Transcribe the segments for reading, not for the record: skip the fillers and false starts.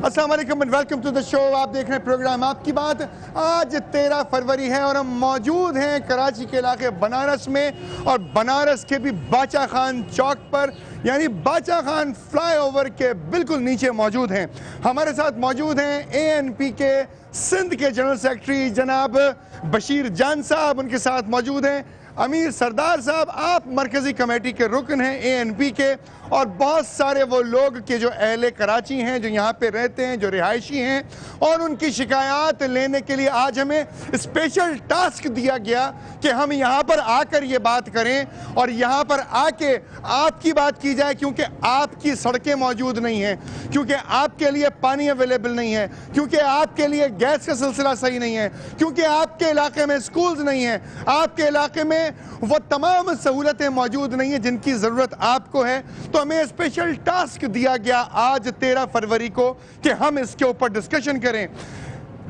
अस्सलाम वालेकुम and welcome to the show. आप देख रहे हैं प्रोग्राम आपकी बात। आज 13 फरवरी है और हम मौजूद हैं कराची के इलाके बनारस में, और बनारस के भी बाचा खान चौक पर, यानी बाचा खान फ्लाईओवर के बिल्कुल नीचे मौजूद हैं। हमारे साथ मौजूद हैं ANP के सिंध के जनरल सेक्रेटरी जनाब बशीर जान साहब, उनके साथ मौजूद हैं अमीर सरदार साहब। आप मरकज़ी कमेटी के रुकन हैं ANP के, और बहुत सारे वो लोग के जो अहले कराची हैं, जो यहाँ पे रहते हैं, जो रिहायशी हैं, और उनकी शिकायत लेने के लिए आज हमें स्पेशल टास्क दिया गया कि हम यहाँ पर आकर ये बात करें और यहाँ पर आके आपकी बात की जाए, क्योंकि आपकी सड़कें मौजूद नहीं हैं, क्योंकि आपके लिए पानी अवेलेबल नहीं है, क्योंकि आपके लिए गैस का सिलसिला सही नहीं है, क्योंकि आपके इलाके में स्कूल्स नहीं हैं, आपके इलाके में वो तमाम सहूलतें मौजूद नहीं हैं जिनकी ज़रूरत आपको है। तो हमें स्पेशल टास्क दिया गया आज 13 फरवरी को कि हम इसके ऊपर डिस्कशन करें।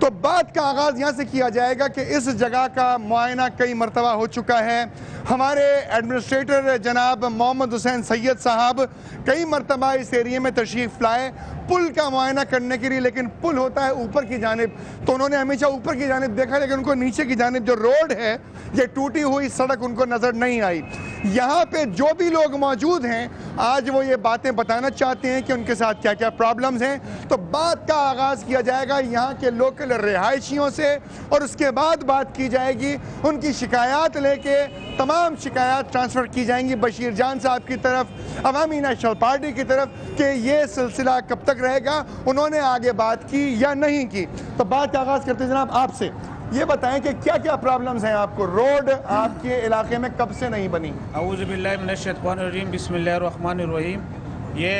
तो बात का आगाज़ यहाँ से किया जाएगा कि इस जगह का मुआयना कई मरतबा हो चुका है। हमारे एडमिनिस्ट्रेटर जनाब मोहम्मद हुसैन सैयद साहब कई मरतबा इस एरिया में तशरीफ़ लाए पुल का मुआयना करने के लिए, लेकिन पुल होता है ऊपर की जानिब, तो उन्होंने हमेशा ऊपर की जानिब देखा, लेकिन उनको नीचे की जानिब जो रोड है, ये टूटी हुई सड़क उनको नज़र नहीं आई। यहाँ पे जो भी लोग मौजूद हैं आज वो ये बातें बताना चाहते हैं कि उनके साथ क्या क्या प्रॉब्लम्स हैं। तो बात का आगाज़ किया जाएगा यहाँ के लोकल रिहायशियों से, और उसके बाद बात की जाएगी उनकी शिकायत लेके, तमाम शिकायत ट्रांसफ़र की जाएंगी बशीर जान साहब की तरफ, अवामी नेशनल पार्टी की तरफ, कि ये सिलसिला कब तक रहेगा, उन्होंने आगे बात की या नहीं की। तो बात का आगाज़ करते जनाब आपसे, ये बताएं कि क्या क्या प्रॉब्लम्स हैं आपको, रोड आपके इलाके में कब से नहीं बनी? औज़ु बिल्लाहि मिनश्शैतानिर्रजीम, बिस्मिल्लाहिर्रहमानिर्रहीम। ये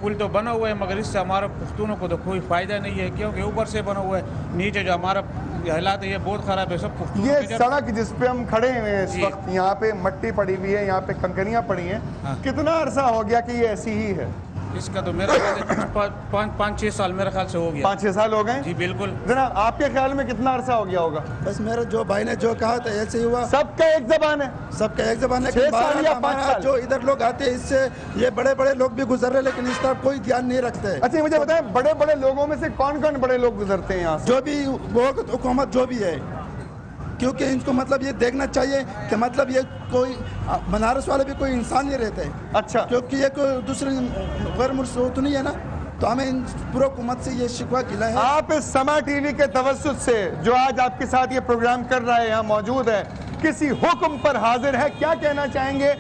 पुल तो बना हुआ है, मगर इससे हमारे पुख्तूनों को तो कोई फ़ायदा नहीं है, क्योंकि ऊपर से बना हुआ है, नीचे जो हमारा हालात है ये बहुत ख़राब है। सब पुख्तूनों ये सड़क जिस पे हम खड़े हैं इस वक्त, यहाँ पे मट्टी पड़ी हुई है, यहाँ पे कंकरियाँ पड़ी हैं। हाँ। कितना अरसा हो गया कि ये ऐसी ही है? इसका तो मेरा पाँच छः साल मेरे ख्याल से हो गया। 5-6 साल हो गए जी बिल्कुल। जनाब आपके ख्याल में कितना अरसा हो गया होगा? बस मेरे जो भाई ने जो कहा था ऐसे ही हुआ। सबका एक जबान है, सबका एक जबान है। 6 साल या 5 साल जो इधर लोग आते हैं इससे ये बड़े बड़े लोग भी गुजर रहे, लेकिन इस तरफ कोई ध्यान नहीं रखते। अच्छा मुझे बताएं, बड़े बड़े लोगों में से कौन कौन बड़े लोग गुजरते हैं यहाँ से? जो भी वो हुकूमत जो भी है, क्योंकि इनको मतलब ये देखना चाहिए कि मतलब ये कोई बनारस वाले भी कोई इंसान नहीं रहते। अच्छा, क्योंकि ये कोई दूसरे गैर मुल्क तो नहीं है ना, तो हमें इन पूरी हुकूमत से ये शिकवा गिला है। आप इस समा टीवी के तवज्जुद से जो आज आपके साथ ये प्रोग्राम कर रहा है, यहाँ मौजूद है, किसी हुक्म पर हाजिर है, क्या कहना चाहेंगे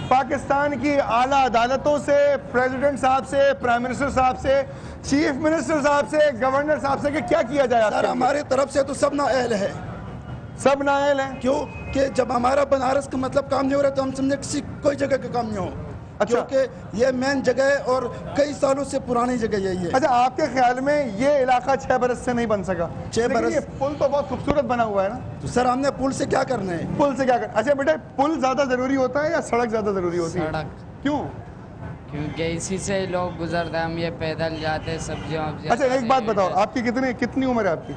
पाकिस्तान की आला अदालतों से, प्रेसिडेंट साहब से, प्राइम मिनिस्टर साहब से, चीफ मिनिस्टर साहब से, गवर्नर साहब से, कि क्या किया जाए? सर हमारी तरफ से तो सब नाअहल है, सब नाअहल हैं। क्यों कि जब हमारा बनारस का मतलब काम नहीं हो रहा तो हम समझे किसी कोई जगह का काम नहीं हो। अच्छा। क्योंकि ये मेन जगह है और कई सालों से पुरानी जगह यही है। अच्छा, आपके ख्याल में ये इलाका 6 बरस से नहीं बन सका? 6 बरस। ये पुल तो बहुत खूबसूरत बना हुआ है ना। तो सर हमने पुल से क्या करना है? पुल से क्या कर? अच्छा बेटा, पुल ज्यादा जरूरी होता है या सड़क ज्यादा जरूरी होती है? सड़क। क्यों? क्योंकि इसी से लोग गुजरते हैं, हम ये पैदल जाते हैं सब्जियों। अच्छा एक बात बताओ, आपकी कितनी उम्र है आपकी?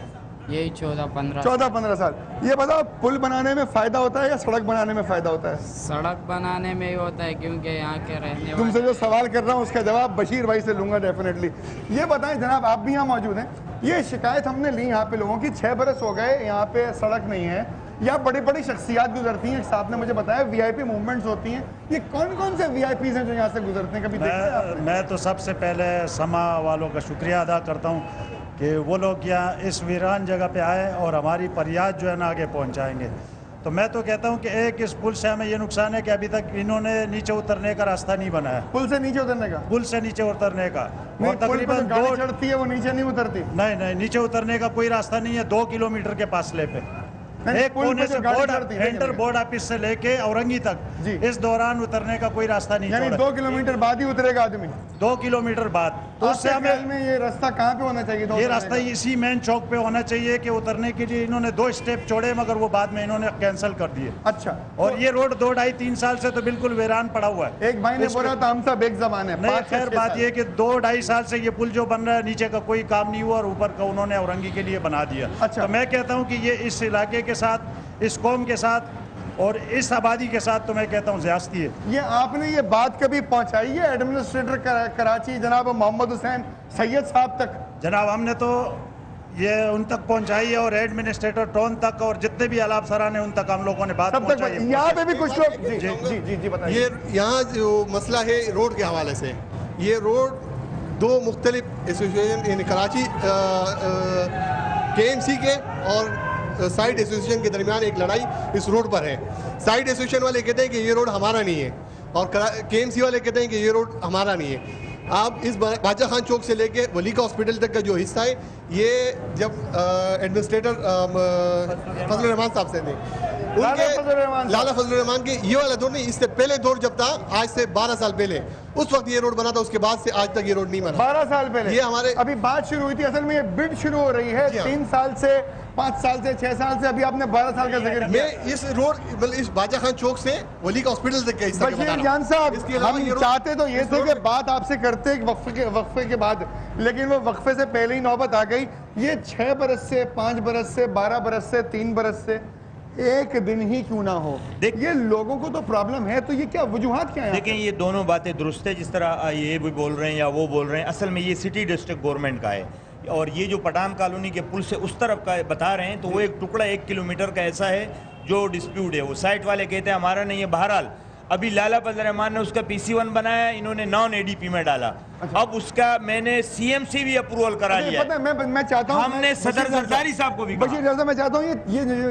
यही 14-15 साल। ये बताओ, पुल बनाने में फायदा होता है या सड़क बनाने में फायदा होता है? सड़क बनाने में ही होता है, क्योंकि यहाँ के रहने तुमसे वाले। जो सवाल कर रहा हूँ उसका जवाब बशीर भाई से लूंगा डेफिनेटली। ये बताएं जनाब, आप भी यहाँ मौजूद हैं, ये शिकायत हमने ली यहाँ पे लोगों की, 6 बरस हो गए यहाँ पे सड़क नहीं है, यहाँ बड़ी बड़ी शख्सियात गुजरती हैं, साहब ने मुझे बताया VIP मूवमेंट्स होती हैं, ये कौन कौन से VIPs हैं जो यहाँ से गुजरते हैं? कभी देखा है आपने? मैं तो सबसे पहले समा वालों का शुक्रिया अदा करता हूँ कि वो लोग यहाँ इस वीरान जगह पे आए और हमारी फरियाद जो है ना आगे पहुँचाएंगे। तो मैं तो कहता हूँ कि एक इस पुल से हमें ये नुकसान है कि अभी तक इन्होंने नीचे उतरने का रास्ता नहीं बनाया। पुल से नीचे उतरने का? पुल से नीचे उतरने का, और तकरीबन गाड़ी चढ़ती है वो नीचे नहीं उतरती? नहीं, नीचे उतरने का कोई रास्ता नहीं है। 2 किलोमीटर के फासले पे एक पुल कोने पे से जो गाड़ी बोर्ड चढ़ती है, एंटर बोर्ड ऑफिस से लेके औरंगी तक जी। इस दौरान उतरने का कोई रास्ता नहीं यानी छोड़ा। 2 किलोमीटर बाद ही उतरेगा आदमी? 2 किलोमीटर बाद। तो उससे आपके ख्याल हमें में ये रास्ता कहाँ पे होना चाहिए था? ये रास्ता इसी मेन चौक पे होना चाहिए कि उतरने के लिए इन्होंने 2 स्टेप छोड़े, मगर वो बाद में इन्होंने कैंसिल कर दिए। अच्छा, और ये रोड 2-2.5-3 साल से तो बिल्कुल वीरान पड़ा हुआ है। एक भाई ने बोला था हम सब एक जबान है। नहीं, खैर बात ये कि 2-2.5 साल से ये पुल जो बन रहा है नीचे का कोई काम नहीं हुआ और ऊपर का उन्होंने औरंगी के लिए बना दिया। अच्छा। तो मैं कहता हूँ कि ये इस इलाके के साथ, इस कौम के साथ और इस आबादी के साथ तो मैं कहता हूँ ज़्यादती है। ये आपने ये बात कभी पहुंचाई है एडमिनिस्ट्रेटर कराची जनाब मोहम्मद हुसैन सैयद साहब तक? जनाब हमने तो ये उन तक पहुंचाई है और एडमिनिस्ट्रेटर टाउन तक और जितने भी अलाप सरान है उन तक हम लोगों ने बात तब पहुंचाई तक है। यहाँ पे भी कुछ लोग जी जी जी जी जी बताइए। ये यहाँ जो मसला है रोड के हवाले से, ये रोड दो मुख्तलिफ एसोसिएशन यानी कराची KMC के और साइड एसोसिएशन के दरमियान एक लड़ाई इस रोड पर है। साइड एसोसिएशन वाले कहते हैं कि ये रोड हमारा नहीं है और KMC वाले कहते हैं कि ये रोड हमारा नहीं है। आप इस बादशाह खान चौक से लेके वली का हॉस्पिटल तक का जो हिस्सा है, ये जब एडमिनिस्ट्रेटर फजल रहमान साहब से थे, उनके लाला फजल रहमान के ये वाला दौर नहीं, इससे पहले दौर जब था, आज से 12 साल पहले, उस वक्त ये रोड बना था। उसके बाद से आज तक ये रोड नहीं बना। 12 साल पहले ये हमारे अभी बात शुरू हुई थी, असल में ये बिड शुरू हो रही है 3 साल से, 5 साल से, 6 साल से, अभी आपने 12 साल का जिक्र किया। मैं इस रोड मतलब इस बादशाह खान चौक से वली का हॉस्पिटल तक का हिस्सा बता रहा हूं। जान साहब, इसके अलावा हम ये रोड- चाहते तो ये थे कि बात आपसे करते वक्फे के बाद, लेकिन वो वक्फे से पहले ही नौबत आ गई। ये 6 बरस से, 5 बरस से, 12 बरस से, 3 बरस से, एक दिन ही क्यों ना हो, ये लोगों को तो प्रॉब्लम है, तो ये क्या वजूहात क्या है? देखें, ये दोनों बातें दुरुस्त है, जिस तरह ये भी बोल रहे हैं या वो बोल रहे हैं। असल में ये सिटी डिस्ट्रिक्ट गवर्नमेंट का है और ये जो पठान कॉलोनी के पुल से उस तरफ का बता रहे हैं, तो वो एक टुकड़ा 1 किलोमीटर का ऐसा है जो डिस्प्यूट है। वो साइट वाले कहते हैं हमारा नहीं है। बहरहाल अभी लाला फजल रहमान ने उसका PC1 बनाया, इन्होंने नॉन ADP में डाला। अब उसका मैंने CMC भी अप्रूवल करा लिया। पता है, मैं चाहता हूं, हमने सदर जरदारी साहब को भी कहा। बशीर रज़ा, मैं चाहता हूँ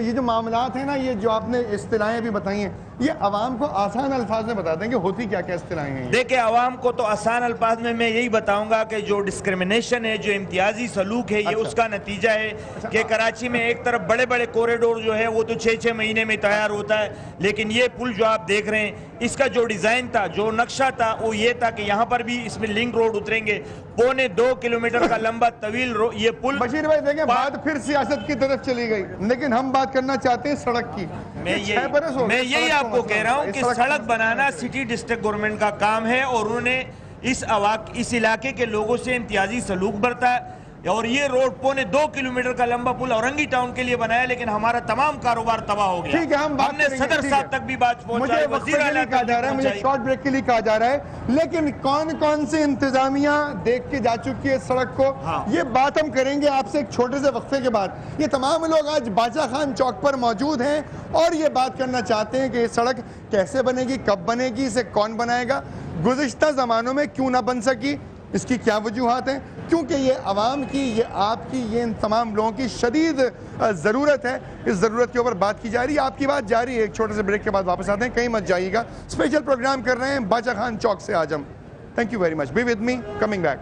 ये जो मामलात हैं ना, ये जो आपने इस्तिलाहें भी बताई हैं, ये आवाम को आसान अल्फाज में बता देंगे होती क्या क्या इस्तिलाहें हैं? देखिए, आवाम को तो आसान अल्फाज में मैं यही बताऊंगा कि जो डिस्क्रिमिनेशन है, जो इम्तियाजी सलूक है, ये उसका नतीजा है कि कराची में एक तरफ बड़े बड़े कॉरिडोर जो है वो तो 6-6 महीने में तैयार होता है, लेकिन ये पुल जो आप देख रहे हैं, इसका जो डिज़ाइन था, जो नक्शा था, वो ये था कि यहाँ पर भी इसमें लिंक रोड उतरेंगे, 1.25 किलोमीटर का लंबा तवील ये पुल। बशीर भाई देखें, बात फिर सियासत की तरफ चली गई, लेकिन हम बात करना चाहते हैं सड़क की। मैं यही आपको कह रहा हूँ कि सड़क बनाना सिटी डिस्ट्रिक्ट गवर्नमेंट का काम है और उन्होंने इस इलाके के लोगों से इम्तियाजी सलूक बरता है। और ये रोड 1.25 किलोमीटर का लंबा पुल औरंगी टाउन के लिए बनाया, लेकिन हमारा तमाम कारोबार तबाह हो गया। ठीक है, हमने सदर साहब तक भी बात पहुंचाई, वज़ीर आला कहा जा रहा है, मुझे शॉर्ट ब्रेक के लिए कहा जा रहा है, लेकिन कौन कौन सी इंतजामिया देख के जा चुकी है सड़क को, ये बात हम करेंगे आपसे एक छोटे से वक्फे के बाद। ये तमाम लोग आज बादशाह खान चौक पर मौजूद हैं और ये बात करना चाहते हैं कि ये सड़क कैसे बनेगी, कब बनेगी, इसे कौन बनाएगा, गुज़िश्ता ज़मानों में क्यों ना बन सकी, इसकी क्या वजूहात हैं, क्योंकि ये आवाम की, ये आपकी, ये इन तमाम लोगों की शदीद ज़रूरत है। इस ज़रूरत के ऊपर बात की जा रही है, आपकी बात जारी है। एक छोटे से ब्रेक के बाद वापस आते हैं, कहीं मत जाइएगा। स्पेशल प्रोग्राम कर रहे हैं बादशाह खान चौक से आज हम। Thank you very much, be with me, coming back.